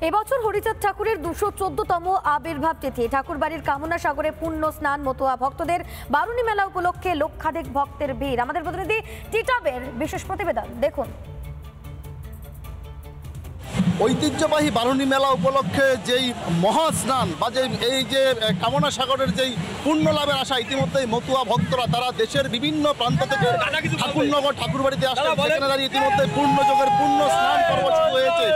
এবছর হরিচাঁদ ঠাকুরের 214তম আবির্ভাব তিথি। ঠাকুরবাড়ির কামনা সাগরে পুণ্য স্নান মতুয়া ভক্তদের। বারুণী মেলা উপলক্ষে লক্ষাধিক ভক্তের ভিড়। আমাদের প্রতিনিধি টিটাবের বিশেষ প্রতিবেদন দেখুন। ঐতিহ্যবাহী বারুণী মেলা উপলক্ষে যেই মহাস্নান বা এই যে কামনা সাগরের যেই পুণ্য লাভের আশা, ইতিমধ্যেই মতুয়া ভক্তরা তারা দেশের বিভিন্ন প্রান্ত থেকে ঠাকুরনগর ঠাকুরবাড়িতে আসেন। সেখানে দাঁড়িয়ে ইতিমধ্যে পূর্ণযোগের পুণ্য স্নান পর্ব শুরু হয়েছে।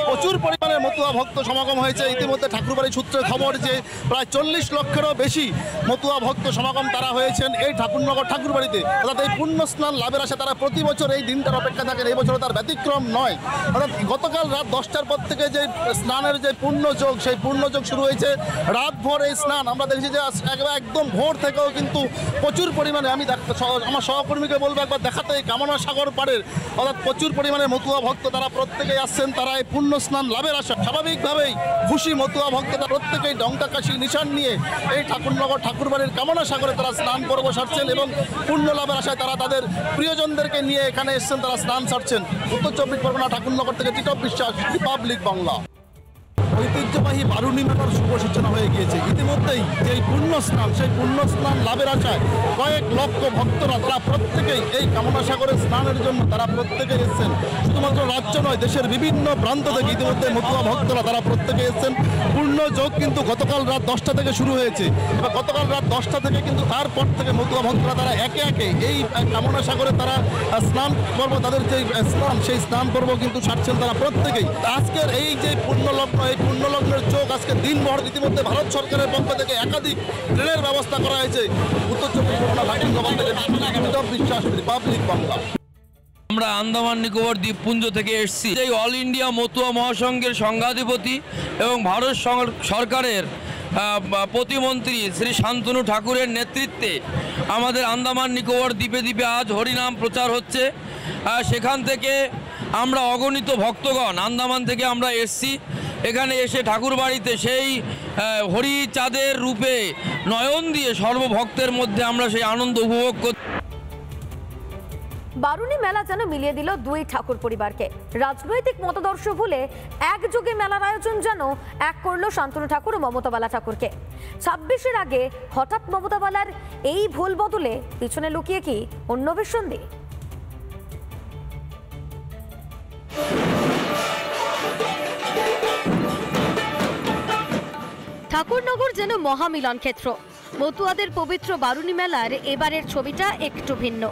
প্রচুর পরিমাণে মতুয়া ভক্ত সমাগম হয়েছে। ইতিমধ্যে ঠাকুরবাড়ি সূত্রে খবর যে প্রায় 40 লক্ষেরও বেশি মতুয়া ভক্ত সমাগম তারা হয়েছেন এই ঠাকুরনগর ঠাকুরবাড়িতে। অর্থাৎ এই পুণ্য স্নান লাভের আশা তারা প্রতি বছর এই দিনটার অপেক্ষা থাকেন। এই বছর তার ব্যতিক্রম নয়। অর্থাৎ গতকাল রাত 10টার পর থেকে যে স্নানের যে পূর্ণযোগ, সেই পূর্ণযোগ শুরু হয়েছে। রাত ভোর এই স্নান আমরা দেখছি যে একদম ভোর থেকেও কিন্তু প্রচুর পরিমাণে, আমি আমার সহকর্মীকে বলবো একবার দেখাতে, এই কামনা সাগর পাড়ের অর্থাৎ প্রচুর পরিমাণে মতুয়া ভক্ত তারা প্রত্যেকেই আসছেন। তারা এই পুণ্য স্নান লাভের আশা স্বাভাবিকভাবেই খুশি মতুয়া ভক্তরা প্রত্যেকেই ডঙ্কা কাশি নিশান নিয়ে এই ঠাকুরনগর ঠাকুরবাড়ির কামনা সাগরে তারা স্নান পর্ব সারছেন এবং পুণ্য লাভের আশায় তারা তাদের প্রিয়জনদেরকে নিয়ে এখানে এসছেন, তারা স্নান সারছেন। উত্তর 24 পরগনা ঠাকুরনগর থেকে টিটপ বিশ্বাস, রিপাবলিক বাংলা। ঐতিহ্যবাহী বারুণী মেলার শুভ সূচনা হয়ে গিয়েছে। ইতিমধ্যেই যেই পুণ্য স্নান, সেই পুণ্য স্নান লাভের আশায় কয়েক লক্ষ ভক্তরা তারা প্রত্যেকেই এই কামনা সাগরে স্নানের জন্য তারা প্রত্যেকেই এসছেন। শুধুমাত্র রাজ্য নয়, দেশের বিভিন্ন প্রান্ত থেকে ইতিমধ্যে মতুয়া ভক্তরা তারা প্রত্যেকে এসছেন। পূর্ণযোগ কিন্তু গতকাল রাত 10টা থেকে শুরু হয়েছে এবং গতকাল রাত 10টা থেকে কিন্তু তারপর থেকে মতুয়া ভক্তরা তারা একে একে এই কামনা সাগরে তারা স্নান পর্ব, তাদের যে স্নান, সেই স্নান পর্ব কিন্তু সারছেন তারা প্রত্যেকেই। আজকের এই যে পুণ্যলগ্ন, এই পুণ্যলগ্নের যোগ আজকে দিনভর ইতিমধ্যে ভারত সরকারের পক্ষ থেকে একাধিক ট্রেনের ব্যবস্থা করা হয়েছে। উত্তর 24 পরগনা ঠাকুরনগর থেকে টিটপ বিশ্বাস, রিপাবলিক বাংলা। আমরা আন্দামান নিকোবর দ্বীপপুঞ্জ থেকে এসেছি। এই অল ইন্ডিয়া মতুয়া মহাসংঘের সংঘাধিপতি এবং ভারত সরকারের প্রতিমন্ত্রী শ্রী শান্তনু ঠাকুরের নেতৃত্বে আমাদের আন্দামান নিকোবর দ্বীপে দ্বীপে আজ হরিনাম প্রচার হচ্ছে। সেখান থেকে আমরা অগণিত ভক্তগণ আন্দামান থেকে আমরা এসছি। এখানে এসে ঠাকুরবাড়িতে সেই হরিচাঁদের রূপে নয়ন দিয়ে সর্বভক্তের মধ্যে আমরা সেই আনন্দ উপভোগ করছি। বারুণী মেলা যেন মিলিয়ে দিল দুই ঠাকুর পরিবারকে। রাজনৈতিক মতাদর্শ ভুলে একযোগে মেলার আয়োজন যেন এক করলো শান্তনু ঠাকুর ও মমতা বালা ঠাকুরকে। 26-এর আগে হঠাৎ মমতা বালার এই ভুল বদলে পিছনে লুকিয়ে কি অন্য বিসন্ধি? ঠাকুরনগর যেন মহামিলন ক্ষেত্র। মতুয়াদের পবিত্র বারুণী মেলার এবারের ছবিটা একটু ভিন্ন।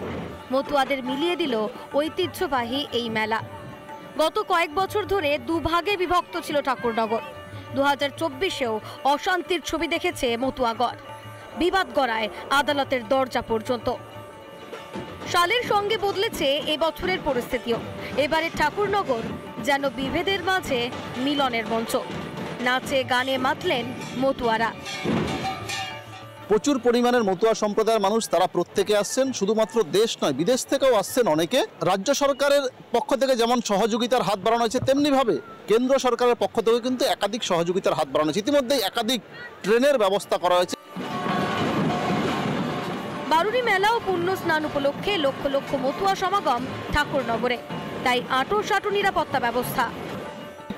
মতুয়াদের মিলিয়ে দিল ঐতিহ্যবাহী এই মেলা। গত কয়েক বছর ধরে দুভাগে বিভক্ত ছিল ঠাকুরনগর। 2024-এও অশান্তির ছবি দেখেছে মতুয়াগড়। বিবাদ গড়ায় আদালতের দরজা পর্যন্ত। সালের সঙ্গে বদলেছে এবছরের পরিস্থিতিও। এবারের ঠাকুরনগর যেন বিভেদের মাঝে মিলনের মঞ্চ। নাচে গানে মাতলেন মতুয়ারা। প্রচুর পরিমাণের মতুয়া সম্প্রদায়ের মানুষ তারা প্রত্যেকে আসছেন। শুধুমাত্র দেশ নয়, বিদেশ থেকেও আসছেন অনেকে। রাজ্য সরকারের পক্ষ থেকে যেমন সহযোগিতার হাত বাড়ানো হয়েছে, তেমনিভাবে কেন্দ্র সরকারের পক্ষ থেকে কিন্তু একাধিক সহযোগিতার হাত বাড়ানো হয়েছে। ইতিমধ্যেই একাধিক ট্রেনের ব্যবস্থা করা হয়েছে। বারুণী মেলা ও পুণ্য স্নান উপলক্ষে লক্ষ লক্ষ মতুয়া সমাগম ঠাকুরনগরে। তাই আঁটো নিরাপত্তা ব্যবস্থা।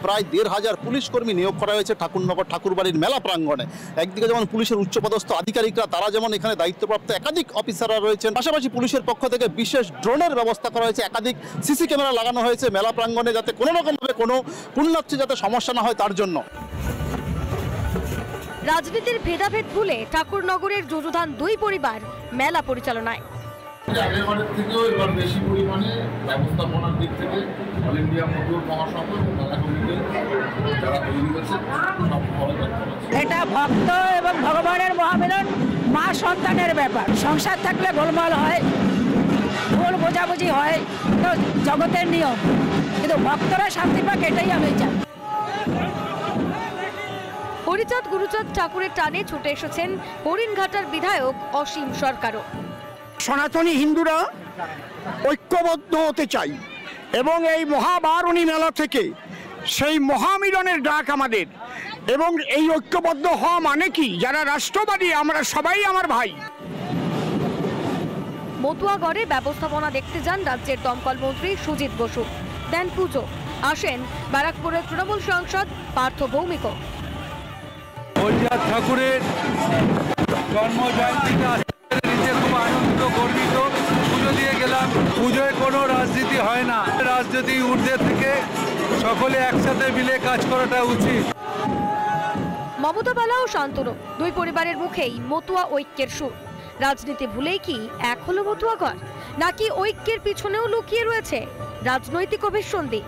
প্রায় 1,500 পুলিশ কর্মী নিয়োগ করা হয়েছে ঠাকুরনগর ঠাকুরবাড়ির মেলা প্রাঙ্গণে। একদিকে যেমন পুলিশের উচ্চপদস্থ আধিকারিকরা তারা যেমন এখানে দায়িত্বপ্রাপ্ত একাধিক অফিসাররা রয়েছেন, পাশাপাশি পুলিশের পক্ষ থেকে বিশেষ ড্রোনের ব্যবস্থা করা হয়েছে। একাধিক সিসি ক্যামেরা লাগানো হয়েছে মেলা প্রাঙ্গণে, যাতে কোনো রকমভাবে কোনো পুণ্যার্থী যাতে সমস্যা না হয় তার জন্য। রাজনীতির ভেদাভেদ ভুলে ঠাকুরনগরের যুযুধান দুই পরিবার মেলা পরিচালনায়। আগেরবারের থেকেও এবার বেশি পরিমাণে ব্যবস্থাপনার দিক থেকে অল ইন্ডিয়া মতুয়া মহাসংঘ এবং মেলা কমিটি যারা তৈরি হয়েছে সব এটা ভক্ত এবং ভগবানের মহামিলন, মা সন্তানের ব্যাপার। সংসার থাকলে গোলমাল হয়, ভুল বোঝাবুঝি হয়, তো জগতের নিয়ম। কিন্তু ভক্তরা শান্তি পাক, এটাই আমি চাই। হরিচাঁদ গুরুচাঁদ ঠাকুরের টানে ছুটে এসেছেন হরিণঘাটার বিধায়ক অসীম সরকারও। সনাতনী হিন্দুরা ঐক্যবদ্ধ হতে চাই এবং এই মহাবারুণী মেলা থেকে সেই মহামিলনের ডাক আমাদের। এবং এই ঐক্যবদ্ধ হওয়া মানে কি, যারা রাষ্ট্রবাদী আমরা সবাই আমার ভাই। মতুয়াগড়ে ব্যবস্থাপনা দেখতে যান রাজ্যের দমকল মন্ত্রী সুজিত বসু। দেন পুজো। আসেন ব্যারাকপুরের তৃণমূল সাংসদ পার্থ ভৌমিকও। হরিচাঁদ ঠাকুরের জন্মজয়ন্তীতে আসতে খুব আনন্দিত, গর্বিত। পুজো দিয়ে গেলাম। পুজোয় কোনো রাজনীতি হয় না, রাজনীতি ঊর্ধ্বে থেকে সকলে একসাথে মিলে কাজ করাটা উচিত। মমতা বালা ও শান্তনু দুই পরিবারের মুখেই মতুয়া ঐক্যের সুর। রাজনীতি ভুলেই কি এক হলো মতুয়াগড়, নাকি ঐক্যের পিছনেও লুকিয়ে রয়েছে রাজনৈতিক অভিসন্ধি?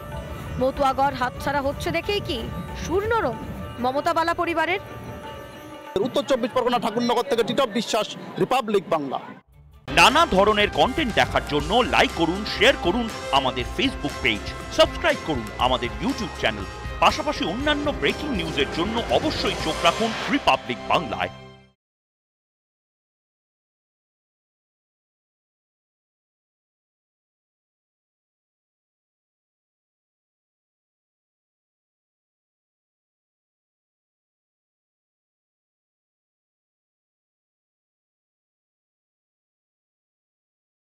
মতুয়াগড় হাতছাড়া হচ্ছে দেখেই কি সুর নরম মমতা বালা পরিবারের? উত্তর 24 পরগনা ঠাকুরনগর থেকে টিটপ বিশ্বাস, রিপাবলিক বাংলা। নানা ধরনের কন্টেন্ট দেখার জন্য লাইক করুন, শেয়ার করুন আমাদের ফেসবুক পেজ, সাবস্ক্রাইব করুন আমাদের ইউটিউব চ্যানেল। পাশাপাশি অন্যান্য ব্রেকিং নিউজের জন্য অবশ্যই চোখ রাখুন রিপাবলিক বাংলায়।